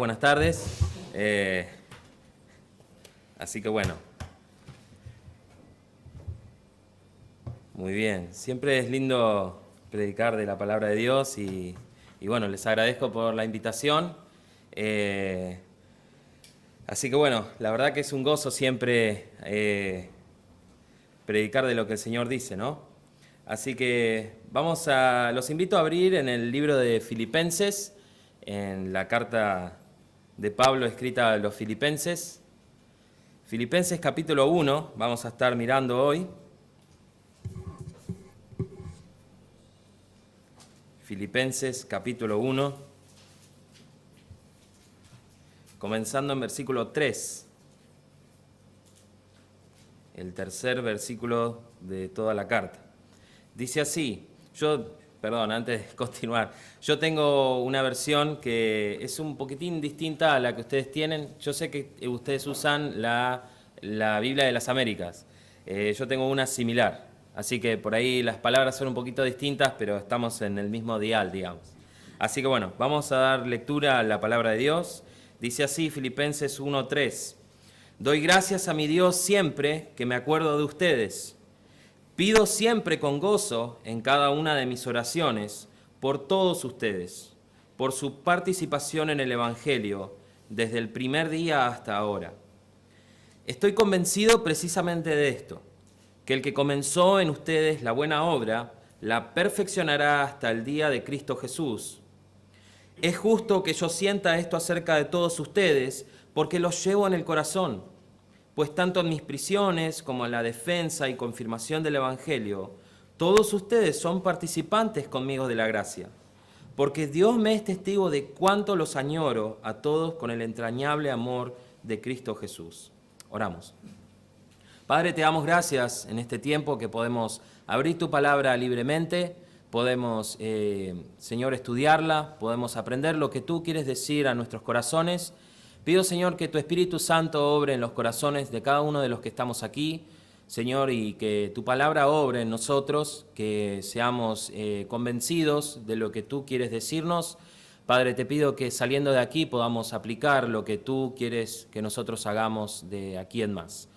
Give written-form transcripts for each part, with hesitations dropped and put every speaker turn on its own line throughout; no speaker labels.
Buenas tardes. Así que bueno. Muy bien. Siempre es lindo predicar de la palabra de Dios y bueno, les agradezco por la invitación. Así que bueno, la verdad que es un gozo siempre predicar de lo que el Señor dice, ¿no? Así que los invito a abrir en el libro de Filipenses, en la carta de Pablo escrita a los Filipenses. Filipenses capítulo 1, vamos a estar mirando hoy. Filipenses capítulo 1, comenzando en versículo 3, el tercer versículo de toda la carta. Dice así, antes de continuar, yo tengo una versión que es un poquitín distinta a la que ustedes tienen. Yo sé que ustedes usan la Biblia de las Américas. Yo tengo una similar, así que por ahí las palabras son un poquito distintas, pero estamos en el mismo dial, digamos. Así que bueno, vamos a dar lectura a la palabra de Dios. Dice así, Filipenses 1:3. Doy gracias a mi Dios siempre que me acuerdo de ustedes. Pido siempre con gozo en cada una de mis oraciones por todos ustedes, por su participación en el Evangelio desde el primer día hasta ahora. Estoy convencido precisamente de esto, que el que comenzó en ustedes la buena obra, la perfeccionará hasta el día de Cristo Jesús. Es justo que yo sienta esto acerca de todos ustedes, porque los llevo en el corazón. Pues tanto en mis prisiones como en la defensa y confirmación del Evangelio, todos ustedes son participantes conmigo de la gracia, porque Dios me es testigo de cuánto los añoro a todos con el entrañable amor de Cristo Jesús. Oramos. Padre, te damos gracias en este tiempo que podemos abrir tu palabra libremente, podemos, Señor, estudiarla, podemos aprender lo que tú quieres decir a nuestros corazones. Pido, Señor, que tu Espíritu Santo obre en los corazones de cada uno de los que estamos aquí, Señor, y que tu palabra obre en nosotros, que seamos convencidos de lo que tú quieres decirnos. Padre, te pido que saliendo de aquí podamos aplicar lo que tú quieres que nosotros hagamos de aquí en más.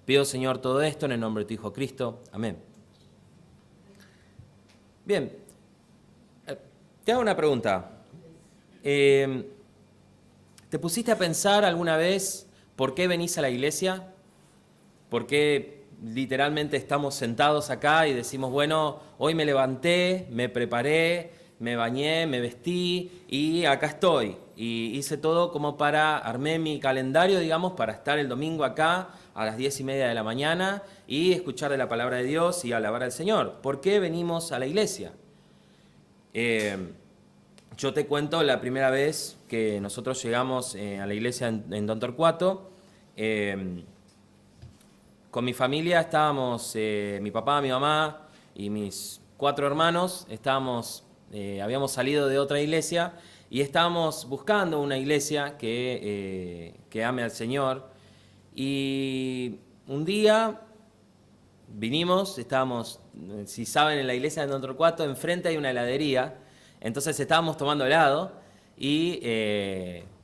Pido, Señor, todo esto en el nombre de tu Hijo Cristo. Amén. Bien, te hago una pregunta. ¿Te pusiste a pensar alguna vez por qué venís a la iglesia? ¿Por qué literalmente estamos sentados acá y decimos, bueno, hoy me levanté, me preparé, me bañé, me vestí y acá estoy? Y hice todo como armé mi calendario, digamos, para estar el domingo acá a las 10:30 de la mañana y escuchar de la palabra de Dios y alabar al Señor. ¿Por qué venimos a la iglesia? Yo te cuento la primera vez que nosotros llegamos a la iglesia en Don Torcuato. Con mi familia estábamos, mi papá, mi mamá y mis 4 hermanos, habíamos salido de otra iglesia y estábamos buscando una iglesia que ame al Señor. Y un día vinimos, estábamos, si saben, en la iglesia de Don Torcuato, enfrente hay una heladería. Entonces estábamos tomando helado y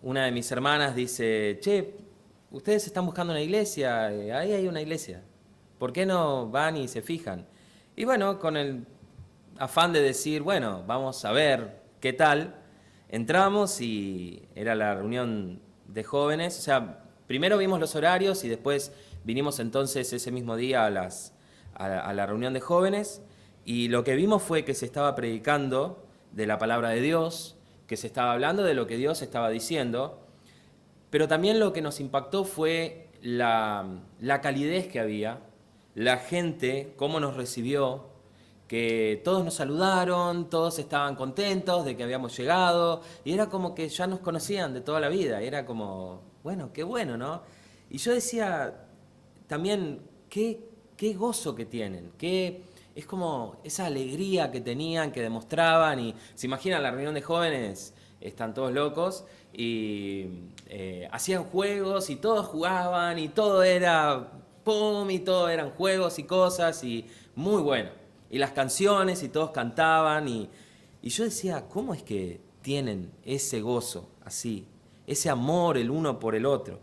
una de mis hermanas dice, che, ustedes están buscando una iglesia, ahí hay una iglesia, ¿por qué no van y se fijan? Y bueno, con el afán de decir, bueno, vamos a ver qué tal, entramos y era la reunión de jóvenes. O sea, primero vimos los horarios y después vinimos entonces ese mismo día a la reunión de jóvenes, y lo que vimos fue que se estaba predicando de la palabra de Dios, que se estaba hablando de lo que Dios estaba diciendo, pero también lo que nos impactó fue la calidez que había, la gente, cómo nos recibió, que todos nos saludaron, todos estaban contentos de que habíamos llegado, y era como que ya nos conocían de toda la vida, era como, bueno, qué bueno, ¿no? Y yo decía también, qué gozo que tienen, es como esa alegría que tenían, que demostraban. Y se imaginan la reunión de jóvenes, están todos locos y hacían juegos y todos jugaban y todo era pum y todo eran juegos y cosas y muy bueno. Y las canciones y todos cantaban y yo decía, ¿cómo es que tienen ese gozo así? ese amor el uno por el otro.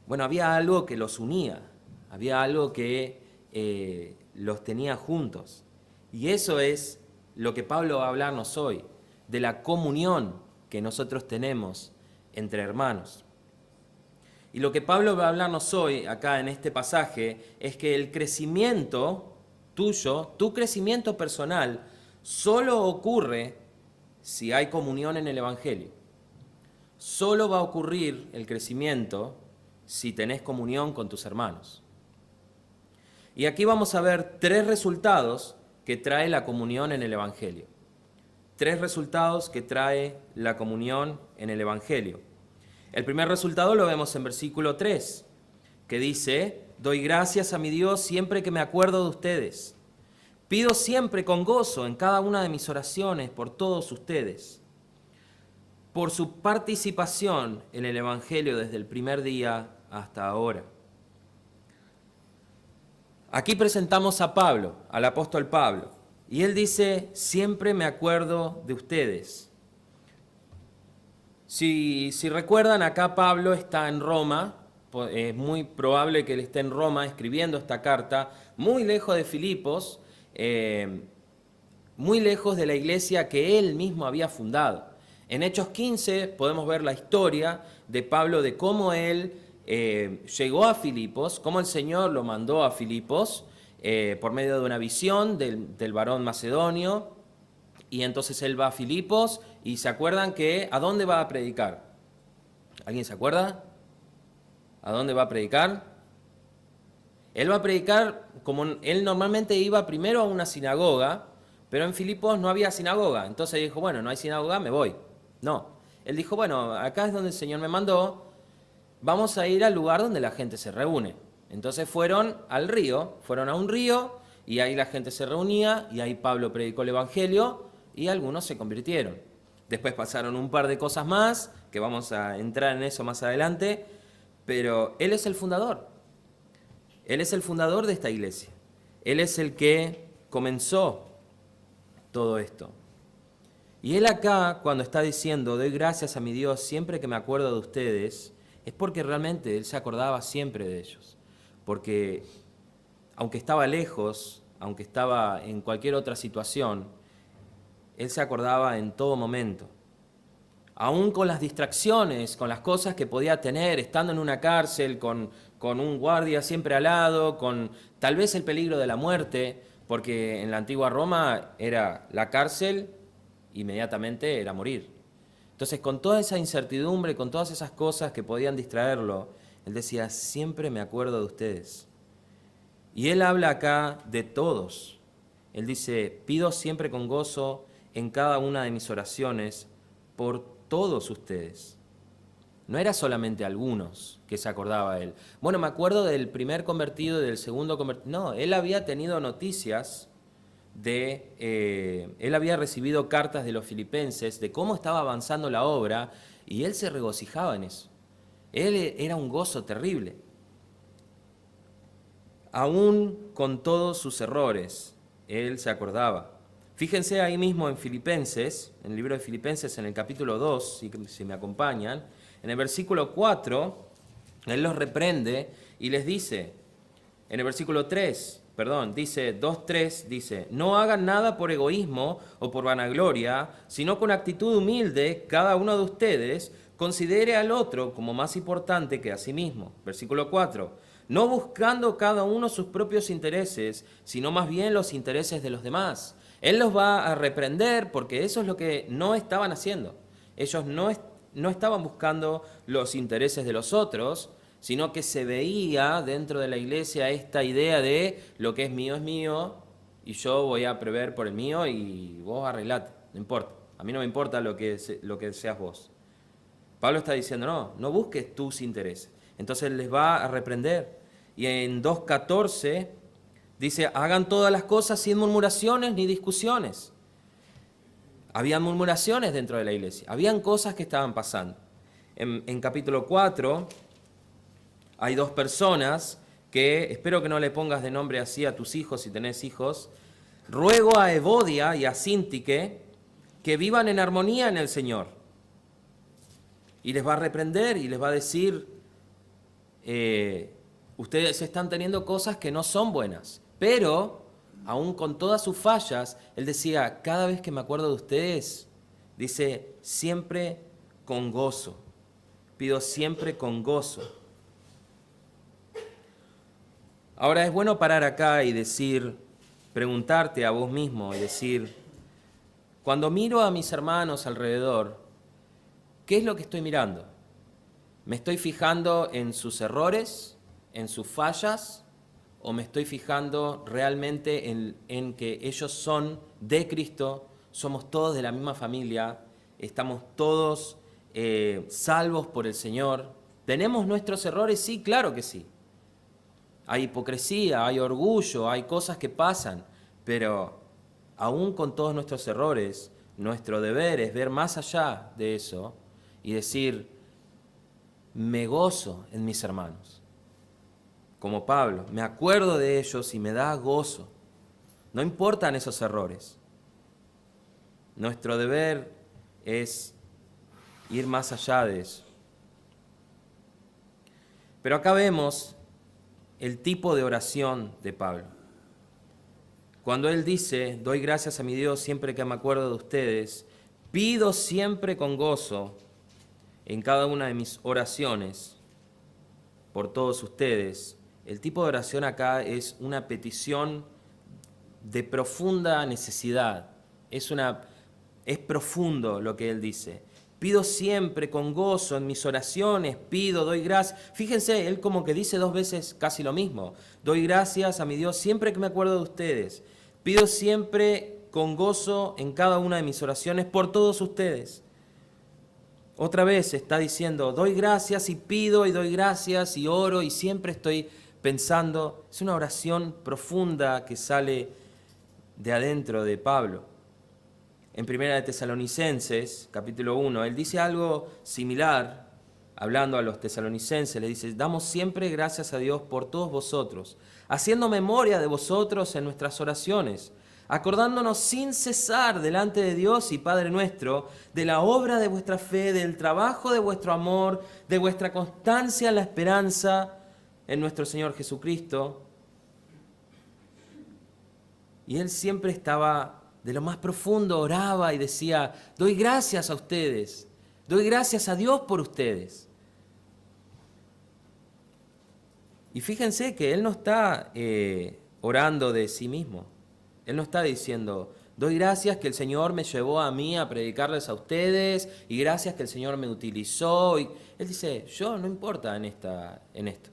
Bueno, había algo que los unía, había algo que los tenía juntos. Y eso es lo que Pablo va a hablarnos hoy, de la comunión que nosotros tenemos entre hermanos. Y lo que Pablo va a hablarnos hoy, acá en este pasaje, es que el crecimiento tuyo, tu crecimiento personal, solo ocurre si hay comunión en el Evangelio. Solo va a ocurrir el crecimiento si tenés comunión con tus hermanos. Y aquí vamos a ver 3 resultados que trae la comunión en el Evangelio. 3 resultados que trae la comunión en el Evangelio. El primer resultado lo vemos en versículo 3, que dice: doy gracias a mi Dios siempre que me acuerdo de ustedes. Pido siempre con gozo en cada una de mis oraciones por todos ustedes, por su participación en el Evangelio desde el primer día hasta ahora. Aquí presentamos a Pablo, al apóstol Pablo, y él dice: siempre me acuerdo de ustedes. Si recuerdan, acá Pablo está en Roma, es muy probable que él esté en Roma escribiendo esta carta, muy lejos de Filipos, muy lejos de la iglesia que él mismo había fundado. En Hechos 15 podemos ver la historia de Pablo, de cómo él llegó a Filipos, cómo el Señor lo mandó a Filipos por medio de una visión del varón macedonio. Y entonces él va a Filipos y se acuerdan que ¿a dónde va a predicar? ¿Alguien se acuerda? ¿A dónde va a predicar? Él va a predicar como él normalmente iba primero a una sinagoga, pero en Filipos no había sinagoga. Entonces dijo: bueno, no hay sinagoga, me voy. No, él dijo: bueno, acá es donde el Señor me mandó, vamos a ir al lugar donde la gente se reúne. Entonces fueron al río, fueron a un río y ahí la gente se reunía y ahí Pablo predicó el Evangelio y algunos se convirtieron. Después pasaron un par de cosas más, que vamos a entrar en eso más adelante, pero él es el fundador. Él es el fundador de esta iglesia. Él es el que comenzó todo esto. Y él acá, cuando está diciendo: doy gracias a mi Dios siempre que me acuerdo de ustedes, es porque realmente él se acordaba siempre de ellos. Porque aunque estaba lejos, aunque estaba en cualquier otra situación, él se acordaba en todo momento. Aún con las distracciones, con las cosas que podía tener, estando en una cárcel, con un guardia siempre al lado, con tal vez el peligro de la muerte, porque en la antigua Roma era la cárcel, inmediatamente era morir. Entonces, con toda esa incertidumbre, con todas esas cosas que podían distraerlo, él decía: siempre me acuerdo de ustedes. Y él habla acá de todos. Él dice: pido siempre con gozo en cada una de mis oraciones por todos ustedes. No era solamente algunos que se acordaba él. Bueno, me acuerdo del primer convertido y del segundo convertido. No, él había tenido noticias él había recibido cartas de los filipenses de cómo estaba avanzando la obra y él se regocijaba en eso. Él era un gozo terrible. Aún con todos sus errores, él se acordaba. Fíjense ahí mismo en Filipenses, en el libro de Filipenses, en el capítulo 2, si me acompañan, en el versículo 4, él los reprende y les dice, en el versículo 3, dice 2:3, dice: no hagan nada por egoísmo o por vanagloria, sino con actitud humilde, cada uno de ustedes considere al otro como más importante que a sí mismo. Versículo 4, no buscando cada uno sus propios intereses, sino más bien los intereses de los demás. Él los va a reprender porque eso es lo que no estaban haciendo. Ellos no estaban buscando los intereses de los otros, sino que se veía dentro de la iglesia esta idea de lo que es mío y yo voy a prever por el mío y vos arreglate, no importa. A mí no me importa lo que seas vos. Pablo está diciendo: no busques tus intereses. Entonces les va a reprender. Y en 2:14 dice: hagan todas las cosas sin murmuraciones ni discusiones. Habían murmuraciones dentro de la iglesia, habían cosas que estaban pasando. En capítulo 4 hay 2 personas que, espero que no le pongas de nombre así a tus hijos si tenés hijos, ruego a Evodia y a Síntique que vivan en armonía en el Señor. y les va a reprender y les va a decir, ustedes están teniendo cosas que no son buenas. Pero, aún con todas sus fallas, él decía, cada vez que me acuerdo de ustedes, dice, siempre con gozo. Pido siempre con gozo. Ahora es bueno parar acá y decir, preguntarte a vos mismo y decir, cuando miro a mis hermanos alrededor, ¿qué es lo que estoy mirando? ¿Me estoy fijando en sus errores, en sus fallas? ¿O me estoy fijando realmente en que ellos son de Cristo, somos todos de la misma familia, estamos todos salvos por el Señor? ¿Tenemos nuestros errores? Sí, claro que sí. Hay hipocresía, hay orgullo, hay cosas que pasan, pero aún con todos nuestros errores, nuestro deber es ver más allá de eso y decir, me gozo en mis hermanos. Como Pablo, me acuerdo de ellos y me da gozo. No importan esos errores. Nuestro deber es ir más allá de eso. Pero acá vemos el tipo de oración de Pablo. Cuando él dice, doy gracias a mi Dios siempre que me acuerdo de ustedes, pido siempre con gozo en cada una de mis oraciones por todos ustedes. El tipo de oración acá es una petición de profunda necesidad. Es profundo lo que él dice. Pido siempre con gozo en mis oraciones, doy gracias. Fíjense, él como que dice 2 veces casi lo mismo. Doy gracias a mi Dios siempre que me acuerdo de ustedes. Pido siempre con gozo en cada una de mis oraciones por todos ustedes. Otra vez está diciendo, doy gracias y pido y doy gracias y oro y siempre estoy pensando. Es una oración profunda que sale de adentro de Pablo. En Primera de Tesalonicenses, capítulo 1, él dice algo similar, hablando a los tesalonicenses, le dice, damos siempre gracias a Dios por todos vosotros, haciendo memoria de vosotros en nuestras oraciones, acordándonos sin cesar delante de Dios y Padre nuestro, de la obra de vuestra fe, del trabajo de vuestro amor, de vuestra constancia en la esperanza en nuestro Señor Jesucristo. Y él siempre estaba de lo más profundo, oraba y decía, doy gracias a ustedes, doy gracias a Dios por ustedes. Y fíjense que él no está orando de sí mismo. Él no está diciendo, doy gracias que el Señor me llevó a mí a predicarles a ustedes y gracias que el Señor me utilizó. Él dice, yo no importa en esto.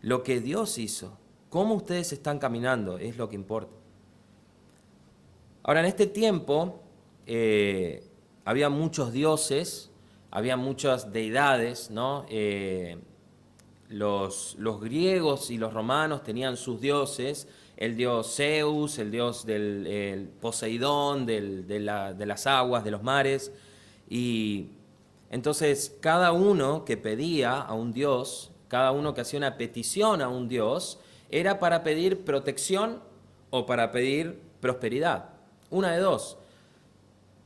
Lo que Dios hizo, cómo ustedes están caminando, es lo que importa. Ahora, en este tiempo había muchos dioses, había muchas deidades, ¿no? Los griegos y los romanos tenían sus dioses, el dios Zeus, el dios del Poseidón, de las aguas, de los mares. Y entonces cada uno que pedía a un dios, cada uno que hacía una petición a un dios, era para pedir protección o para pedir prosperidad. Una de dos.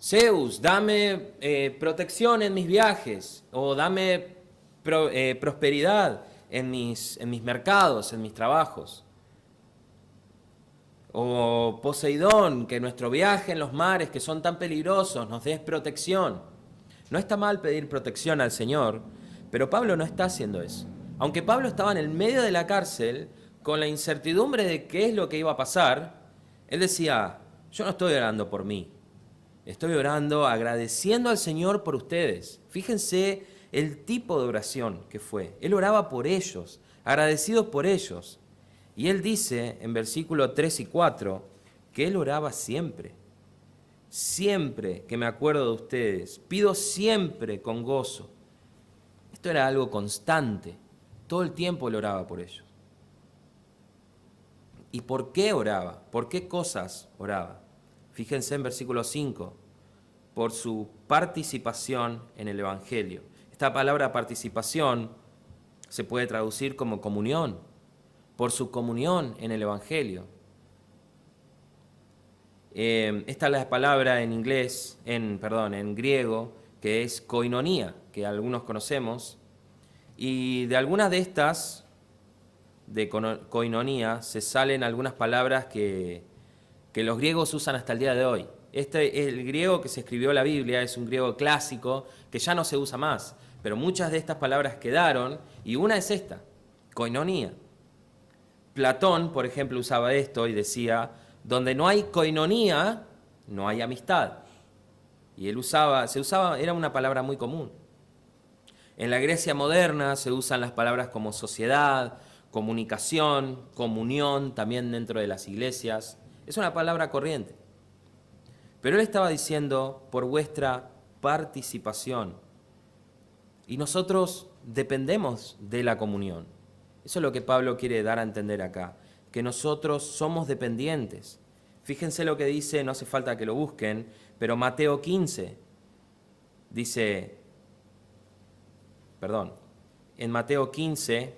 Zeus, dame protección en mis viajes, o dame prosperidad en mis mercados, en mis trabajos. O Poseidón, que nuestro viaje en los mares, que son tan peligrosos, nos des protección. No está mal pedir protección al Señor, pero Pablo no está haciendo eso. Aunque Pablo estaba en el medio de la cárcel, con la incertidumbre de qué es lo que iba a pasar, él decía, yo no estoy orando por mí, estoy orando agradeciendo al Señor por ustedes. Fíjense el tipo de oración que fue. Él oraba por ellos, agradecidos por ellos. Y él dice en versículos 3 y 4 que él oraba siempre. Siempre que me acuerdo de ustedes, pido siempre con gozo. Esto era algo constante. Todo el tiempo él oraba por ellos. ¿Y por qué oraba? ¿Por qué cosas oraba? Fíjense en versículo 5, por su participación en el Evangelio. Esta palabra participación se puede traducir como comunión, por su comunión en el Evangelio. Esta es la palabra en griego, que es koinonía, que algunos conocemos, y de algunas de estas, de koinonía, se salen algunas palabras que los griegos usan hasta el día de hoy. El griego que se escribió la Biblia es un griego clásico que ya no se usa más, pero muchas de estas palabras quedaron y una es esta, koinonía. Platón, por ejemplo, usaba esto y decía, donde no hay koinonía, no hay amistad. Y él era una palabra muy común. En la Grecia moderna se usan las palabras como sociedad, comunicación, comunión, también dentro de las iglesias. Es una palabra corriente. Pero él estaba diciendo, por vuestra participación. Y nosotros dependemos de la comunión. Eso es lo que Pablo quiere dar a entender acá, que nosotros somos dependientes. Fíjense lo que dice, no hace falta que lo busquen, pero Mateo 15 dice, en Mateo 15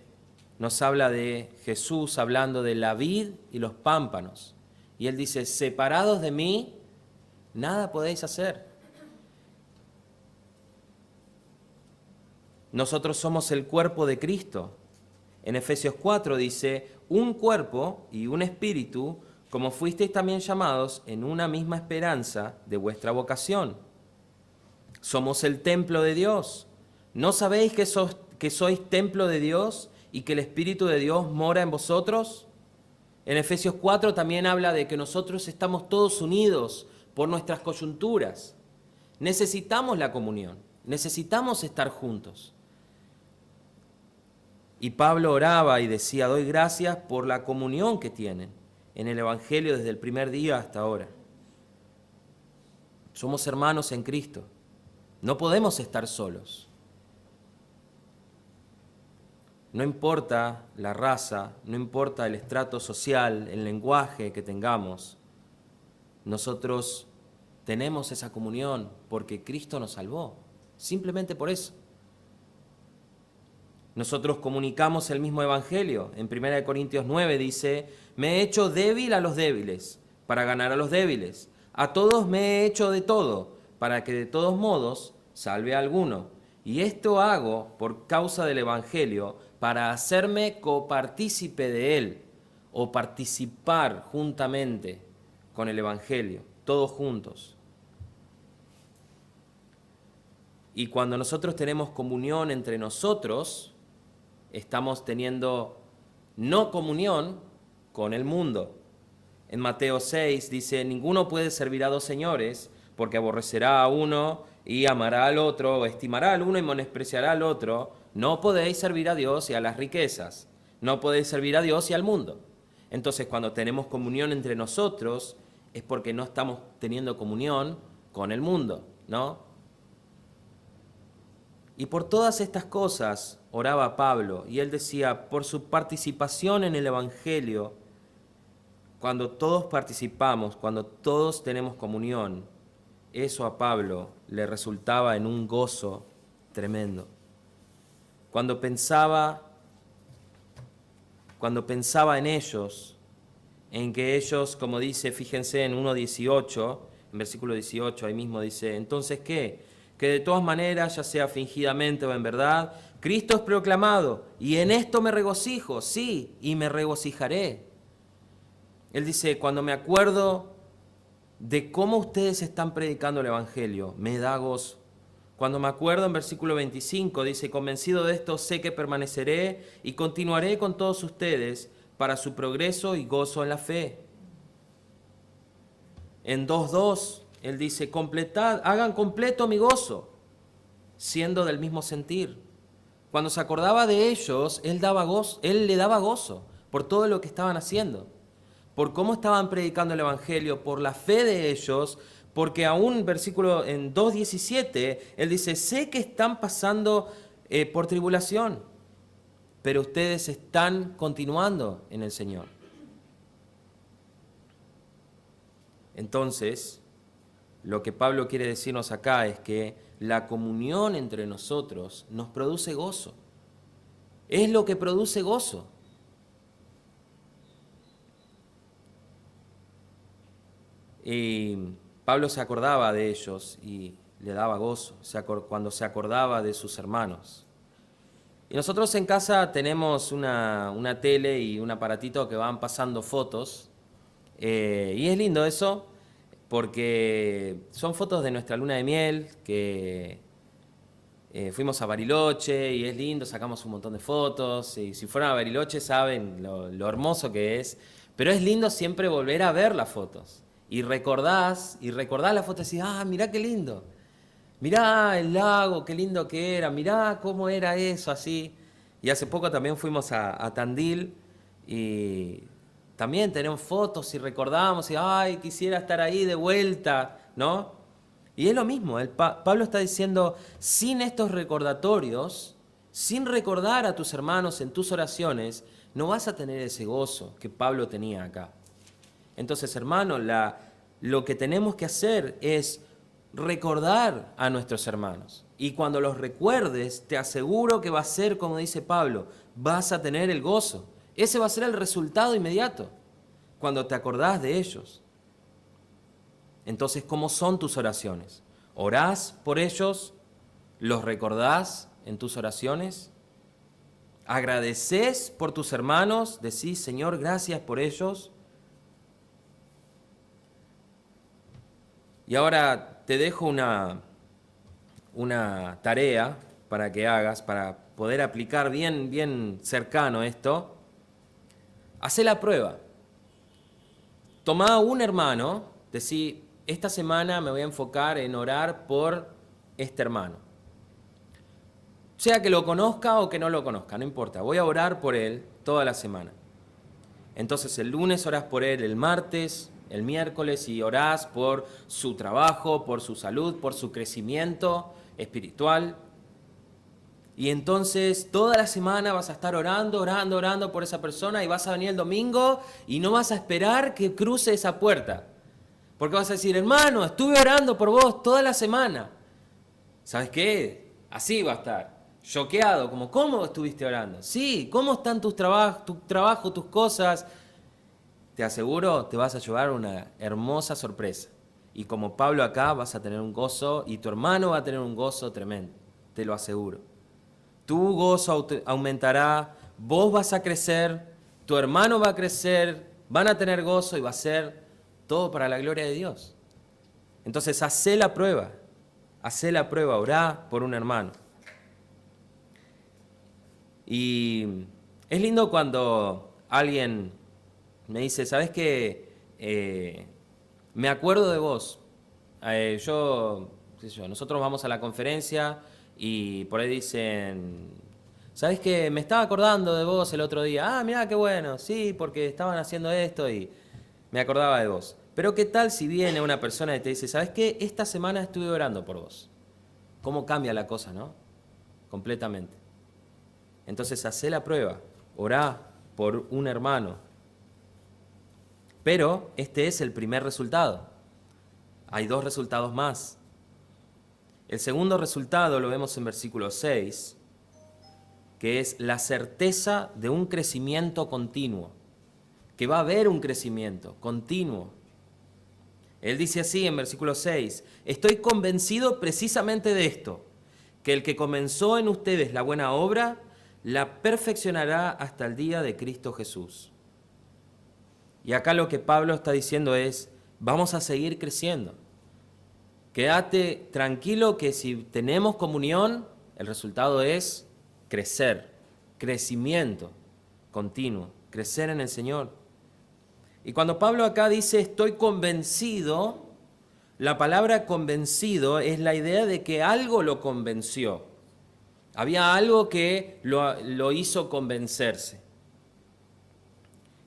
nos habla de Jesús hablando de la vid y los pámpanos. Y él dice, separados de mí, nada podéis hacer. Nosotros somos el cuerpo de Cristo. En Efesios 4 dice, un cuerpo y un espíritu, como fuisteis también llamados en una misma esperanza de vuestra vocación. Somos el templo de Dios. ¿No sabéis que sois templo de Dios y que el Espíritu de Dios mora en vosotros? En Efesios 4 también habla de que nosotros estamos todos unidos por nuestras coyunturas. Necesitamos la comunión, necesitamos estar juntos. Y Pablo oraba y decía, doy gracias por la comunión que tienen en el Evangelio desde el primer día hasta ahora. Somos hermanos en Cristo, no podemos estar solos. No importa la raza, no importa el estrato social, el lenguaje que tengamos, nosotros tenemos esa comunión porque Cristo nos salvó, simplemente por eso. Nosotros comunicamos el mismo evangelio. En 1 Corintios 9 dice, me he hecho débil a los débiles, para ganar a los débiles. A todos me he hecho de todo, para que de todos modos salve a alguno. Y esto hago por causa del evangelio, para hacerme copartícipe de él, o participar juntamente con el evangelio, todos juntos. Y cuando nosotros tenemos comunión entre nosotros, estamos teniendo no comunión con el mundo. En Mateo 6 dice, ninguno puede servir a dos señores, porque aborrecerá a uno y amará al otro, o estimará al uno y menospreciará al otro. No podéis servir a Dios y a las riquezas. No podéis servir a Dios y al mundo. Entonces, cuando tenemos comunión entre nosotros, es porque no estamos teniendo comunión con el mundo, ¿no? Y por todas estas cosas oraba Pablo, y él decía, por su participación en el Evangelio, cuando todos participamos, cuando todos tenemos comunión, eso a Pablo le resultaba en un gozo tremendo. Cuando pensaba en ellos, en que ellos, como dice, fíjense en 1:18, en versículo 18, ahí mismo dice, entonces, ¿qué? Que de todas maneras, ya sea fingidamente o en verdad, Cristo es proclamado, y en esto me regocijo, sí, y me regocijaré. Él dice, cuando me acuerdo de cómo ustedes están predicando el Evangelio, me da gozo. Cuando me acuerdo en versículo 25, dice, convencido de esto, sé que permaneceré y continuaré con todos ustedes para su progreso y gozo en la fe. En 2:2, él dice, hagan completo mi gozo, siendo del mismo sentir. Cuando se acordaba de ellos, él le daba gozo por todo lo que estaban haciendo, por cómo estaban predicando el Evangelio, por la fe de ellos, porque aún versículo en 2:17, él dice, sé que están pasando por tribulación, pero ustedes están continuando en el Señor. Entonces, lo que Pablo quiere decirnos acá es que la comunión entre nosotros nos produce gozo. Es lo que produce gozo. Y Pablo se acordaba de ellos y le daba gozo, cuando se acordaba de sus hermanos. Y nosotros en casa tenemos una tele y un aparatito que van pasando fotos. Y es lindo eso, porque son fotos de nuestra luna de miel, que fuimos a Bariloche y es lindo, sacamos un montón de fotos. Y si fueron a Bariloche saben lo hermoso que es. Pero es lindo siempre volver a ver las fotos. Y recordás la foto y decís, ah, mirá qué lindo. Mirá el lago, qué lindo que era, mirá cómo era eso, así. Y hace poco también fuimos a Tandil y también tenemos fotos y recordamos y, ay, quisiera estar ahí de vuelta, ¿no? Y es lo mismo, Pablo está diciendo, sin estos recordatorios, sin recordar a tus hermanos en tus oraciones, no vas a tener ese gozo que Pablo tenía acá. Entonces, hermano, lo que tenemos que hacer es recordar a nuestros hermanos. Y cuando los recuerdes, te aseguro que va a ser, como dice Pablo, vas a tener el gozo. Ese va a ser el resultado inmediato, cuando te acordás de ellos. Entonces, ¿cómo son tus oraciones? ¿Orás por ellos? ¿Los recordás en tus oraciones? ¿Agradecés por tus hermanos? ¿Decís, Señor, gracias por ellos? Y ahora te dejo una tarea para que hagas, para poder aplicar bien cercano esto. Hacé la prueba. Tomá un hermano, decí, esta semana me voy a enfocar en orar por este hermano. Sea que lo conozca o que no lo conozca, no importa. Voy a orar por él toda la semana. Entonces el lunes orás por él, el martes, el miércoles y orás por su trabajo, por su salud, por su crecimiento espiritual. Y entonces toda la semana vas a estar orando por esa persona y vas a venir el domingo y no vas a esperar que cruce esa puerta. Porque vas a decir, hermano, estuve orando por vos toda la semana. ¿Sabes qué? Así va a estar. Choqueado, como, ¿cómo estuviste orando? Sí, ¿cómo están tu trabajo, tus cosas? Te aseguro, te vas a llevar una hermosa sorpresa. Y como Pablo acá, vas a tener un gozo y tu hermano va a tener un gozo tremendo, te lo aseguro. Tu gozo aumentará, vos vas a crecer, tu hermano va a crecer, van a tener gozo y va a ser todo para la gloria de Dios. Entonces, hacé la prueba, orá por un hermano. Y es lindo cuando alguien me dice, ¿sabes qué? Me acuerdo de vos. Nosotros vamos a la conferencia y por ahí dicen, ¿sabes qué? Me estaba acordando de vos el otro día. Ah, mirá, qué bueno. Sí, porque estaban haciendo esto y me acordaba de vos. Pero ¿qué tal si viene una persona y te dice, ¿sabes qué? Esta semana estuve orando por vos. ¿Cómo cambia la cosa, no? Completamente. Entonces, hacé la prueba. Orá por un hermano. Pero este es el primer resultado. Hay 2 resultados más. El segundo resultado lo vemos en versículo 6, que es la certeza de un crecimiento continuo, que va a haber un crecimiento continuo. Él dice así en versículo 6, estoy convencido precisamente de esto, que el que comenzó en ustedes la buena obra, la perfeccionará hasta el día de Cristo Jesús. Y acá lo que Pablo está diciendo es, vamos a seguir creciendo. Quédate tranquilo que si tenemos comunión, el resultado es crecer, crecimiento continuo, crecer en el Señor. Y cuando Pablo acá dice estoy convencido, la palabra convencido es la idea de que algo lo convenció. Había algo que lo hizo convencerse.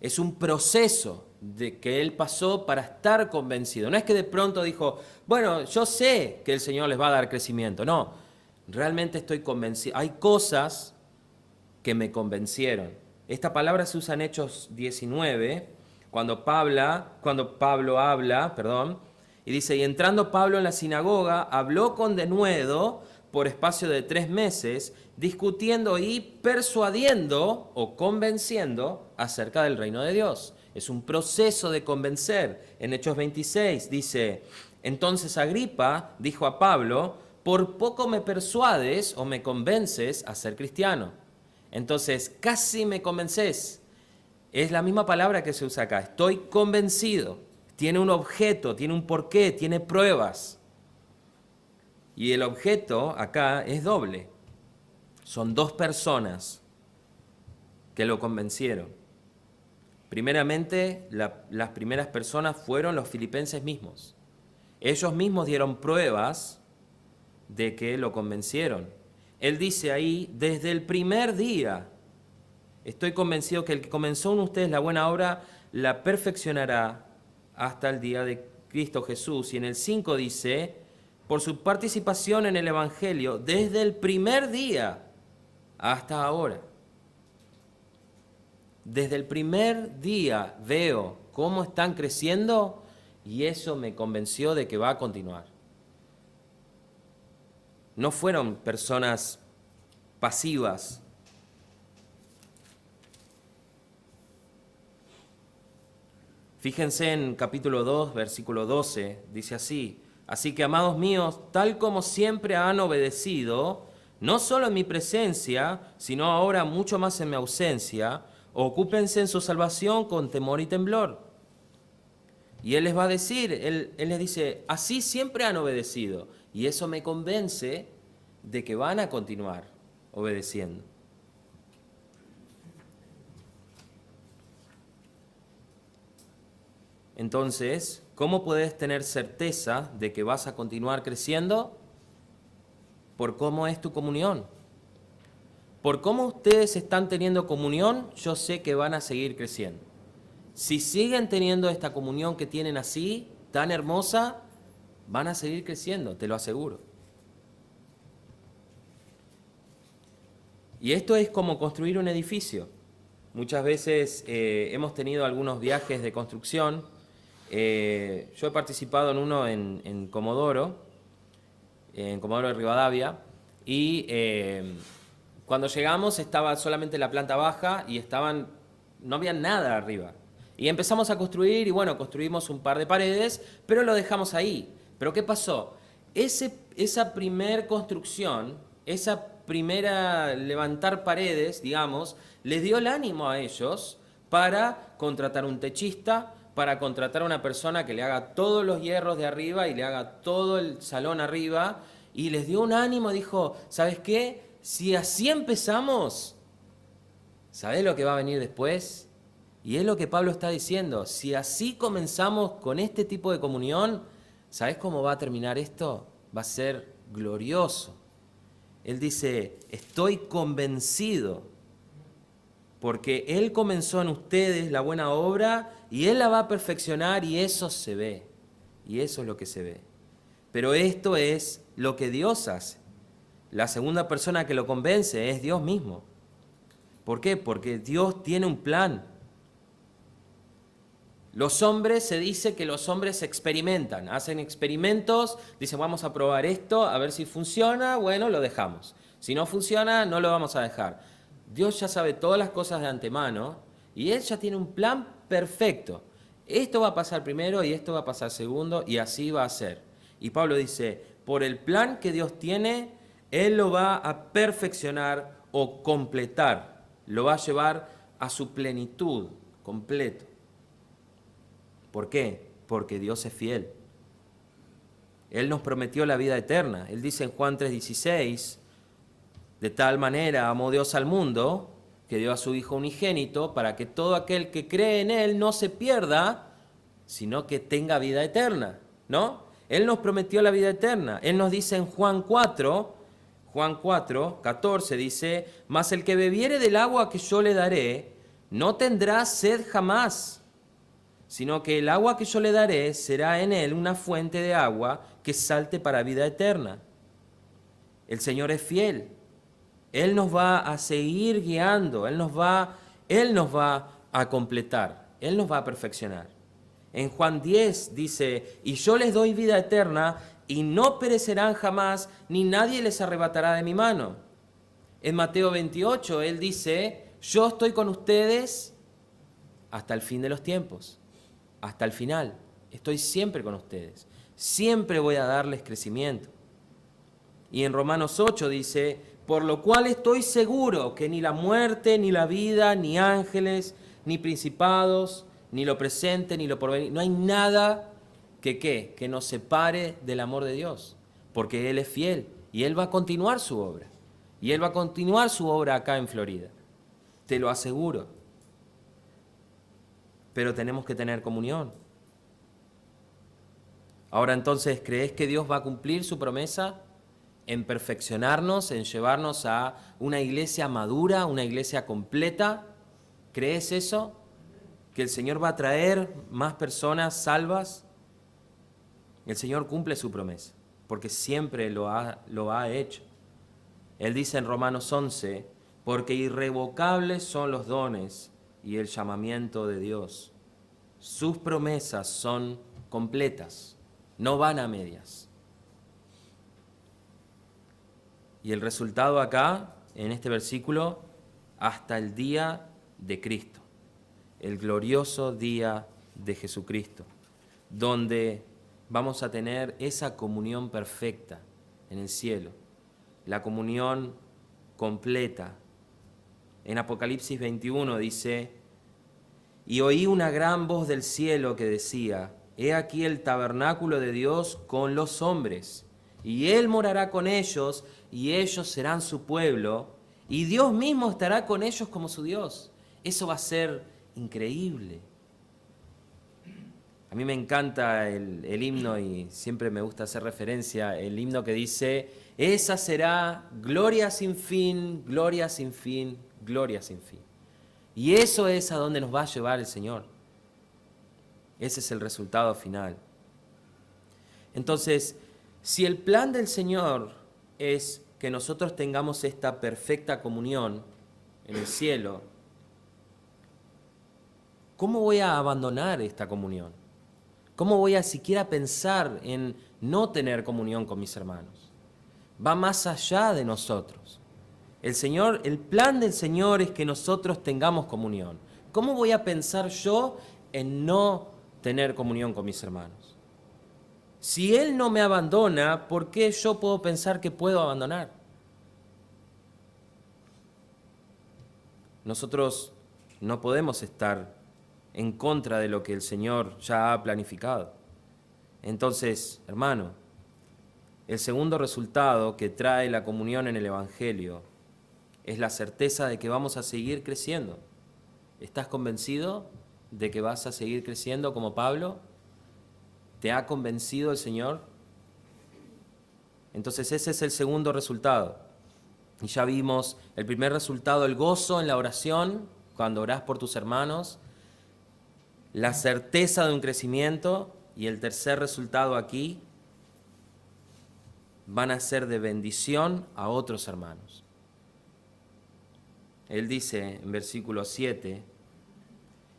Es un proceso de que él pasó para estar convencido. No es que de pronto dijo, bueno, yo sé que el Señor les va a dar crecimiento. No, realmente estoy convencido. Hay cosas que me convencieron. Esta palabra se usa en Hechos 19, cuando Pablo habla, y dice, y entrando Pablo en la sinagoga, habló con denuedo por espacio de 3 meses, discutiendo y persuadiendo o convenciendo acerca del reino de Dios. Es un proceso de convencer. En Hechos 26 dice, Entonces Agripa dijo a Pablo, por poco me persuades o me convences a ser cristiano. Entonces, casi me convences. Es la misma palabra que se usa acá. Estoy convencido. Tiene un objeto, tiene un porqué, tiene pruebas. Y el objeto acá es doble. Son dos personas que lo convencieron. Primeramente, las primeras personas fueron los filipenses mismos. Ellos mismos dieron pruebas de que lo convencieron. Él dice ahí, desde el primer día, estoy convencido que el que comenzó en ustedes la buena obra, la perfeccionará hasta el día de Cristo Jesús. Y en el 5 dice, por su participación en el Evangelio, desde el primer día hasta ahora. Desde el primer día veo cómo están creciendo y eso me convenció de que va a continuar. No fueron personas pasivas. Fíjense en capítulo 2, versículo 12, dice así, así que, amados míos, tal como siempre han obedecido, no solo en mi presencia, sino ahora mucho más en mi ausencia, ocúpense en su salvación con temor y temblor. Y Él les va a decir, Él les dice, así siempre han obedecido. Y eso me convence de que van a continuar obedeciendo. Entonces, ¿cómo puedes tener certeza de que vas a continuar creciendo? Por cómo es tu comunión. Por cómo ustedes están teniendo comunión, yo sé que van a seguir creciendo. Si siguen teniendo esta comunión que tienen así, tan hermosa, van a seguir creciendo, te lo aseguro. Y esto es como construir un edificio. Muchas veces hemos tenido algunos viajes de construcción. Yo he participado en uno en Comodoro de Rivadavia, y cuando llegamos estaba solamente la planta baja y no había nada arriba. Y empezamos a construir y bueno, construimos un par de paredes, pero lo dejamos ahí. ¿Pero qué pasó? Esa primer construcción, esa primera levantar paredes, digamos, les dio el ánimo a ellos para contratar un techista, para contratar a una persona que le haga todos los hierros de arriba y le haga todo el salón arriba, y les dio un ánimo, dijo, ¿sabes qué? Si así empezamos, ¿sabés lo que va a venir después? Y es lo que Pablo está diciendo, si así comenzamos con este tipo de comunión, ¿sabés cómo va a terminar esto? Va a ser glorioso. Él dice, estoy convencido, porque Él comenzó en ustedes la buena obra y Él la va a perfeccionar, y eso se ve, y eso es lo que se ve. Pero esto es lo que Dios hace. La segunda persona que lo convence es Dios mismo. ¿Por qué? Porque Dios tiene un plan. Los hombres, se dice que los hombres experimentan, hacen experimentos, dicen vamos a probar esto, a ver si funciona, bueno, lo dejamos. Si no funciona, no lo vamos a dejar. Dios ya sabe todas las cosas de antemano y Él ya tiene un plan perfecto. Esto va a pasar primero y esto va a pasar segundo y así va a ser. Y Pablo dice, por el plan que Dios tiene, Él lo va a perfeccionar o completar, lo va a llevar a su plenitud completo. ¿Por qué? Porque Dios es fiel. Él nos prometió la vida eterna. Él dice en Juan 3:16, de tal manera amó Dios al mundo, que dio a su Hijo unigénito, para que todo aquel que cree en Él no se pierda, sino que tenga vida eterna, ¿no? Él nos prometió la vida eterna. Él nos dice en Juan 4:14, dice, mas el que bebiere del agua que yo le daré, no tendrá sed jamás, sino que el agua que yo le daré será en él una fuente de agua que salte para vida eterna. El Señor es fiel. Él nos va a seguir guiando, Él nos va a completar, Él nos va a perfeccionar. En Juan 10 dice, y yo les doy vida eterna, y no perecerán jamás, ni nadie les arrebatará de mi mano. En Mateo 28, Él dice, yo estoy con ustedes hasta el fin de los tiempos. Hasta el final, estoy siempre con ustedes. siempre voy a darles crecimiento. Y en Romanos 8 dice, por lo cual estoy seguro que ni la muerte, ni la vida, ni ángeles, ni principados, ni lo presente, ni lo porvenir, no hay nada que nos separe del amor de Dios, porque Él es fiel y Él va a continuar su obra. Y Él va a continuar su obra acá en Florida, te lo aseguro. Pero tenemos que tener comunión. Ahora entonces, ¿crees que Dios va a cumplir su promesa en perfeccionarnos, en llevarnos a una iglesia madura, una iglesia completa? ¿Crees eso? ¿Que el Señor va a traer más personas salvas? El Señor cumple su promesa, porque siempre lo ha hecho. Él dice en Romanos 11, porque irrevocables son los dones y el llamamiento de Dios. Sus promesas son completas, no van a medias. Y el resultado acá, en este versículo, hasta el día de Cristo, el glorioso día de Jesucristo, donde vamos a tener esa comunión perfecta en el cielo, la comunión completa. En Apocalipsis 21 dice, y oí una gran voz del cielo que decía, he aquí el tabernáculo de Dios con los hombres, y Él morará con ellos, y ellos serán su pueblo, y Dios mismo estará con ellos como su Dios. Eso va a ser increíble. A mí me encanta el himno y siempre me gusta hacer referencia, el himno que dice, esa será gloria sin fin, gloria sin fin, gloria sin fin. Y eso es a donde nos va a llevar el Señor. Ese es el resultado final. Entonces, si el plan del Señor es que nosotros tengamos esta perfecta comunión en el cielo, ¿cómo voy a abandonar esta comunión? ¿Cómo voy a siquiera pensar en no tener comunión con mis hermanos? Va más allá de nosotros. El plan del Señor es que nosotros tengamos comunión. ¿Cómo voy a pensar yo en no tener comunión con mis hermanos? Si Él no me abandona, ¿por qué yo puedo pensar que puedo abandonar? Nosotros no podemos estar en contra de lo que el Señor ya ha planificado. Entonces, hermano, el segundo resultado que trae la comunión en el Evangelio es la certeza de que vamos a seguir creciendo. ¿Estás convencido de que vas a seguir creciendo como Pablo? ¿Te ha convencido el Señor? Entonces ese es el segundo resultado. Y ya vimos el primer resultado, el gozo en la oración, cuando orás por tus hermanos, la certeza de un crecimiento, y el tercer resultado aquí, van a ser de bendición a otros hermanos. Él dice en versículo 7,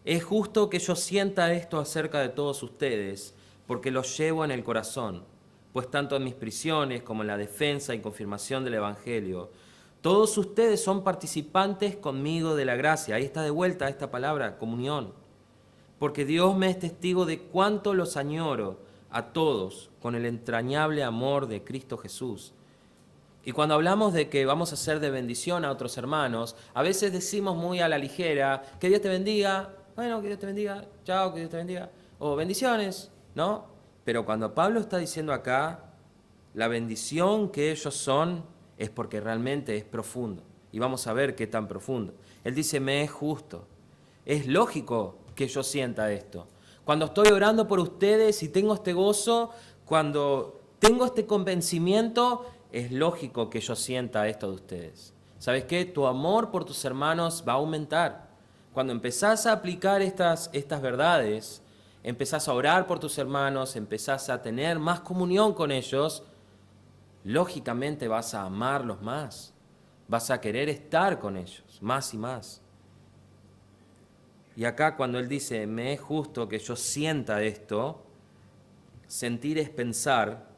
es justo que yo sienta esto acerca de todos ustedes, porque los llevo en el corazón, pues tanto en mis prisiones como en la defensa y confirmación del Evangelio, todos ustedes son participantes conmigo de la gracia. Ahí está de vuelta esta palabra, comunión. Porque Dios me es testigo de cuánto los añoro a todos con el entrañable amor de Cristo Jesús. Y cuando hablamos de que vamos a ser de bendición a otros hermanos, a veces decimos muy a la ligera, que Dios te bendiga, bueno, que Dios te bendiga, chao, que Dios te bendiga, o bendiciones, ¿no? Pero cuando Pablo está diciendo acá, la bendición que ellos son es porque realmente es profundo. Y vamos a ver qué tan profundo. Él dice, me es justo. Es lógico que yo sienta esto. Cuando estoy orando por ustedes y tengo este gozo, cuando tengo este convencimiento, es lógico que yo sienta esto de ustedes. ¿Sabes qué? Tu amor por tus hermanos va a aumentar. Cuando empezás a aplicar estas verdades, empezás a orar por tus hermanos, empezás a tener más comunión con ellos, lógicamente vas a amarlos más. Vas a querer estar con ellos, más y más. Y acá cuando él dice, me es justo que yo sienta esto, sentir es pensar.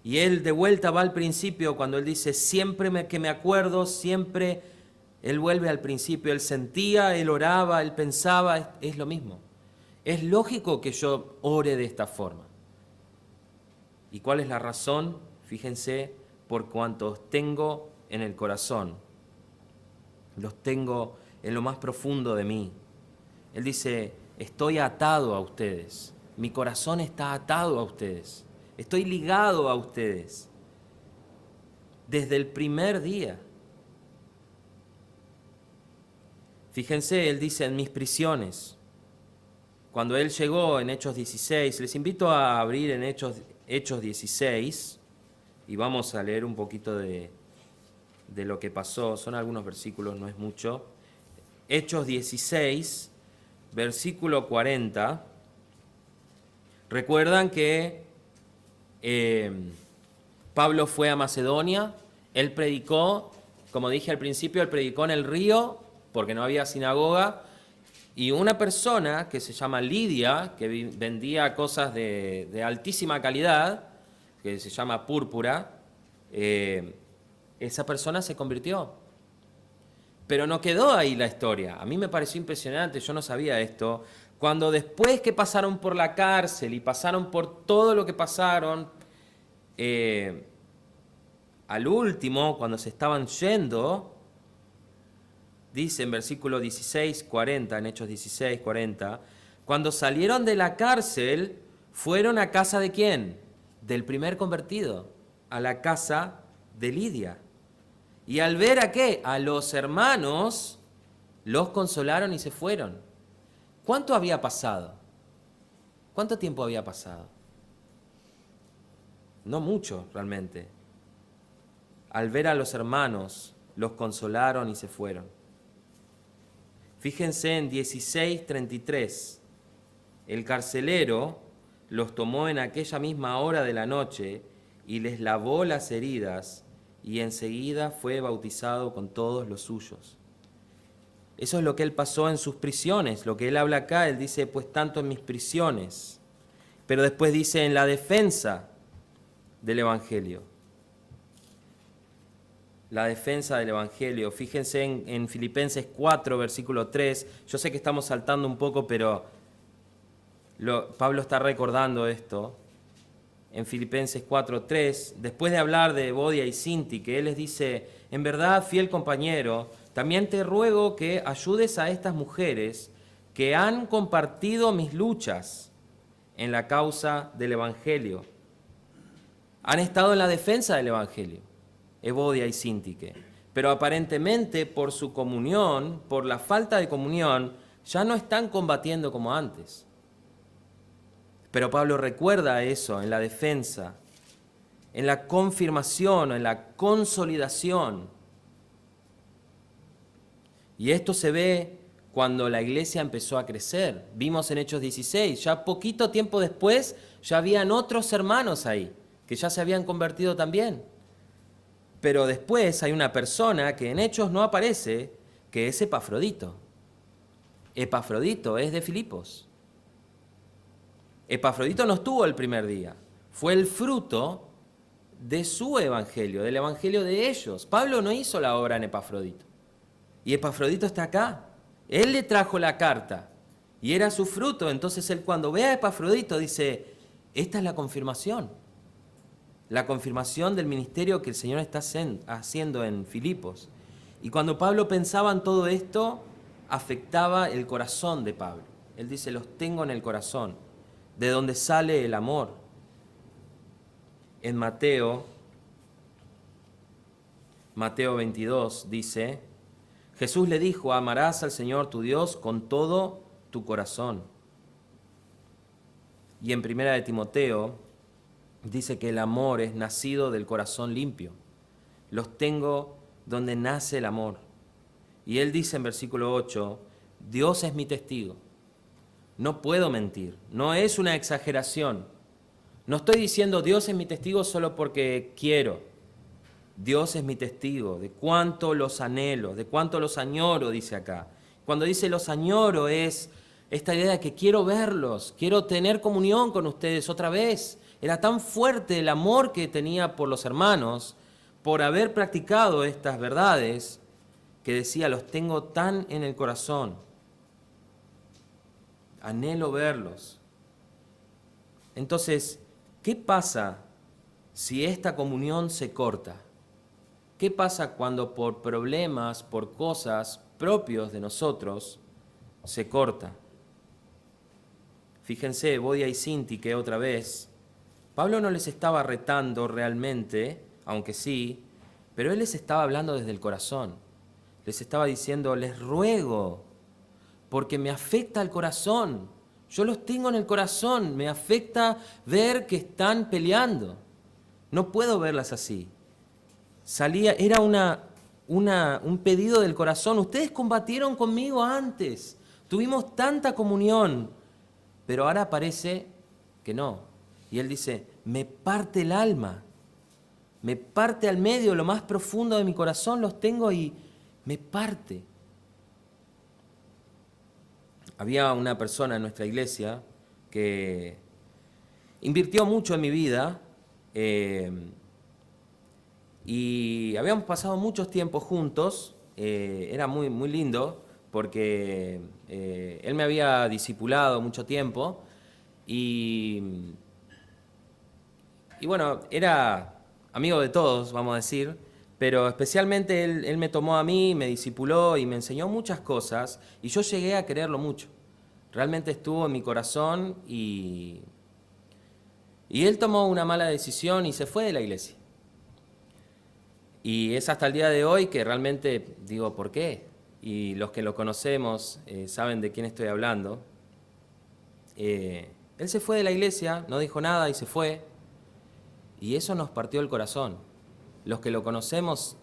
Y él de vuelta va al principio cuando él dice, siempre que me acuerdo, siempre él vuelve al principio. Él sentía, él oraba, él pensaba, es lo mismo. Es lógico que yo ore de esta forma. ¿Y cuál es la razón? Fíjense, por cuanto os tengo en el corazón. Los tengo en lo más profundo de mí. Él dice, estoy atado a ustedes. Mi corazón está atado a ustedes. Estoy ligado a ustedes. Desde el primer día. Fíjense, él dice, en mis prisiones. Cuando él llegó en Hechos 16, les invito a abrir en Hechos 16 y vamos a leer un poquito de lo que pasó. Son algunos versículos, no es mucho. Hechos 16, versículo 40. Recuerdan que Pablo fue a Macedonia, él predicó, como dije al principio, él predicó en el río porque no había sinagoga, y una persona que se llama Lidia, que vendía cosas de altísima calidad, que se llama púrpura, esa persona se convirtió. Pero no quedó ahí la historia. A mí me pareció impresionante, yo no sabía esto. Cuando después que pasaron por la cárcel y pasaron por todo lo que pasaron, al último, cuando se estaban yendo, dice en versículo 16, 40, en Hechos 16, 40, cuando salieron de la cárcel, fueron a casa de ¿quién? Del primer convertido, a la casa de Lidia. Y al ver a qué, a los hermanos, los consolaron y se fueron. ¿Cuánto había pasado? ¿Cuánto tiempo había pasado? No mucho, realmente. Al ver a los hermanos, los consolaron y se fueron. Fíjense en 16:33. El carcelero los tomó en aquella misma hora de la noche y les lavó las heridas, y enseguida fue bautizado con todos los suyos. Eso es lo que él pasó en sus prisiones. Lo que él habla acá, él dice, pues tanto en mis prisiones. Pero después dice en la defensa del Evangelio. La defensa del Evangelio. Fíjense en Filipenses 4, versículo 3. Yo sé que estamos saltando un poco, pero Pablo está recordando esto. En Filipenses 4, 3, después de hablar de Evodia y Síntique, él les dice, en verdad, fiel compañero, también te ruego que ayudes a estas mujeres que han compartido mis luchas en la causa del Evangelio. Han estado en la defensa del Evangelio, Evodia y Síntique, pero aparentemente por su comunión, por la falta de comunión, ya no están combatiendo como antes. Pero Pablo recuerda eso en la defensa, en la confirmación, en la consolidación. Y esto se ve cuando la iglesia empezó a crecer. Vimos en Hechos 16, ya poquito tiempo después ya habían otros hermanos ahí, que ya se habían convertido también. Pero después hay una persona que en Hechos no aparece, que es Epafrodito. Epafrodito es de Filipos. Epafrodito no estuvo el primer día, fue el fruto de su evangelio, del evangelio de ellos. Pablo no hizo la obra en Epafrodito. Y Epafrodito está acá. Él le trajo la carta y era su fruto. Entonces él cuando ve a Epafrodito dice, esta es la confirmación del ministerio que el Señor está haciendo en Filipos. Y cuando Pablo pensaba en todo esto, afectaba el corazón de Pablo. Él dice, los tengo en el corazón, de donde sale el amor. En Mateo 22 dice, Jesús le dijo, amarás al Señor tu Dios con todo tu corazón. Y en 1 de Timoteo dice que el amor es nacido del corazón limpio. Los tengo donde nace el amor. Y él dice en versículo 8, Dios es mi testigo. No puedo mentir, no es una exageración. No estoy diciendo Dios es mi testigo solo porque quiero. Dios es mi testigo de cuánto los anhelo, de cuánto los añoro, dice acá. Cuando dice los añoro es esta idea de que quiero verlos, quiero tener comunión con ustedes otra vez. Era tan fuerte el amor que tenía por los hermanos, por haber practicado estas verdades, que decía, los tengo tan en el corazón. Anhelo verlos. Entonces, ¿qué pasa si esta comunión se corta? ¿Qué pasa cuando por problemas, por cosas propios de nosotros, se corta? Fíjense, Bodia y Sintique otra vez. Pablo no les estaba retando realmente, aunque sí, pero él les estaba hablando desde el corazón. Les estaba diciendo, les ruego, porque me afecta el corazón. Yo los tengo en el corazón, me afecta ver que están peleando. No puedo verlas así. Era un pedido del corazón. Ustedes combatieron conmigo antes, tuvimos tanta comunión, pero ahora parece que no. Y él dice, me parte el alma, me parte al medio, lo más profundo de mi corazón los tengo y me parte. Había una persona en nuestra iglesia que invirtió mucho en mi vida y habíamos pasado muchos tiempos juntos. Era muy, muy lindo porque él me había discipulado mucho tiempo y bueno, era amigo de todos, vamos a decir, pero especialmente él me tomó a mí, me discipuló y me enseñó muchas cosas y yo llegué a quererlo mucho. Realmente estuvo en mi corazón y él tomó una mala decisión y se fue de la iglesia. Y es hasta el día de hoy que realmente digo, ¿por qué? Y los que lo conocemos saben de quién estoy hablando. Él se fue de la iglesia, no dijo nada y se fue. Y eso nos partió el corazón. Los que lo conocemos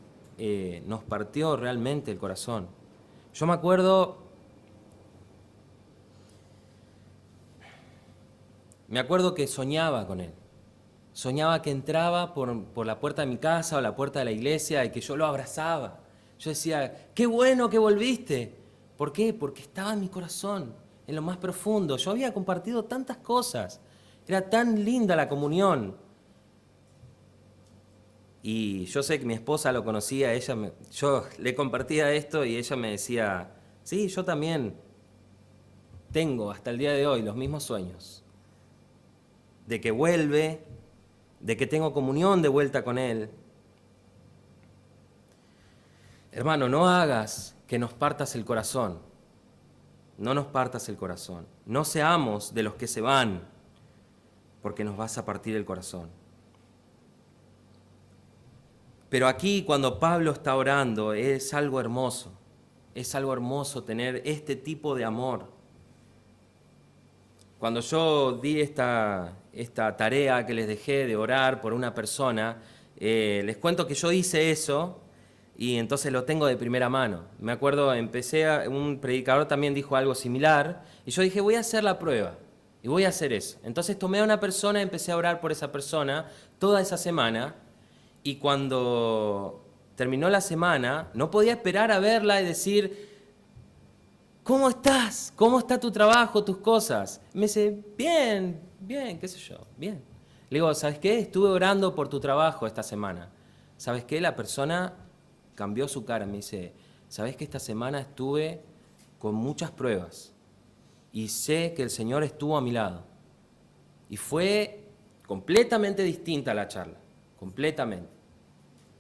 nos partió realmente el corazón. Yo me acuerdo que soñaba con él. Soñaba que entraba por la puerta de mi casa o la puerta de la iglesia y que yo lo abrazaba. Yo decía, qué bueno que volviste. ¿Por qué? Porque estaba en mi corazón, en lo más profundo. Yo había compartido tantas cosas. Era tan linda la comunión. Y yo sé que mi esposa lo conocía, yo le compartía esto y ella me decía, sí, yo también tengo hasta el día de hoy los mismos sueños. De que vuelve, de que tengo comunión de vuelta con Él. Hermano, no hagas que nos partas el corazón. No nos partas el corazón. No seamos de los que se van, porque nos vas a partir el corazón. Pero aquí cuando Pablo está orando es algo hermoso. Es algo hermoso tener este tipo de amor. Cuando yo di esta tarea que les dejé de orar por una persona, les cuento que yo hice eso y entonces lo tengo de primera mano. Me acuerdo, un predicador también dijo algo similar y yo dije, voy a hacer la prueba y voy a hacer eso. Entonces tomé a una persona y empecé a orar por esa persona toda esa semana y cuando terminó la semana no podía esperar a verla y decir, ¿cómo estás? ¿Cómo está tu trabajo, tus cosas? Me dice, bien, qué sé yo, bien. Le digo, ¿sabes qué? Estuve orando por tu trabajo esta semana. ¿Sabes qué? La persona cambió su cara. Me dice, ¿sabes qué? Esta semana estuve con muchas pruebas y sé que el Señor estuvo a mi lado. Y fue completamente distinta la charla, completamente.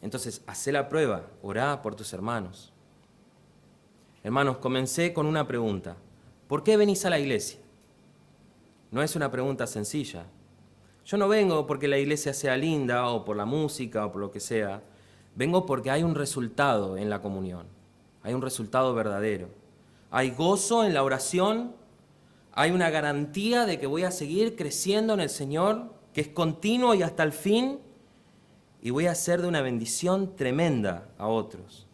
Entonces, hacé la prueba, orá por tus hermanos. Hermanos, comencé con una pregunta. ¿Por qué venís a la iglesia? No es una pregunta sencilla. Yo no vengo porque la iglesia sea linda o por la música o por lo que sea. Vengo porque hay un resultado en la comunión. Hay un resultado verdadero. Hay gozo en la oración. Hay una garantía de que voy a seguir creciendo en el Señor, que es continuo y hasta el fin. Y voy a ser de una bendición tremenda a otros.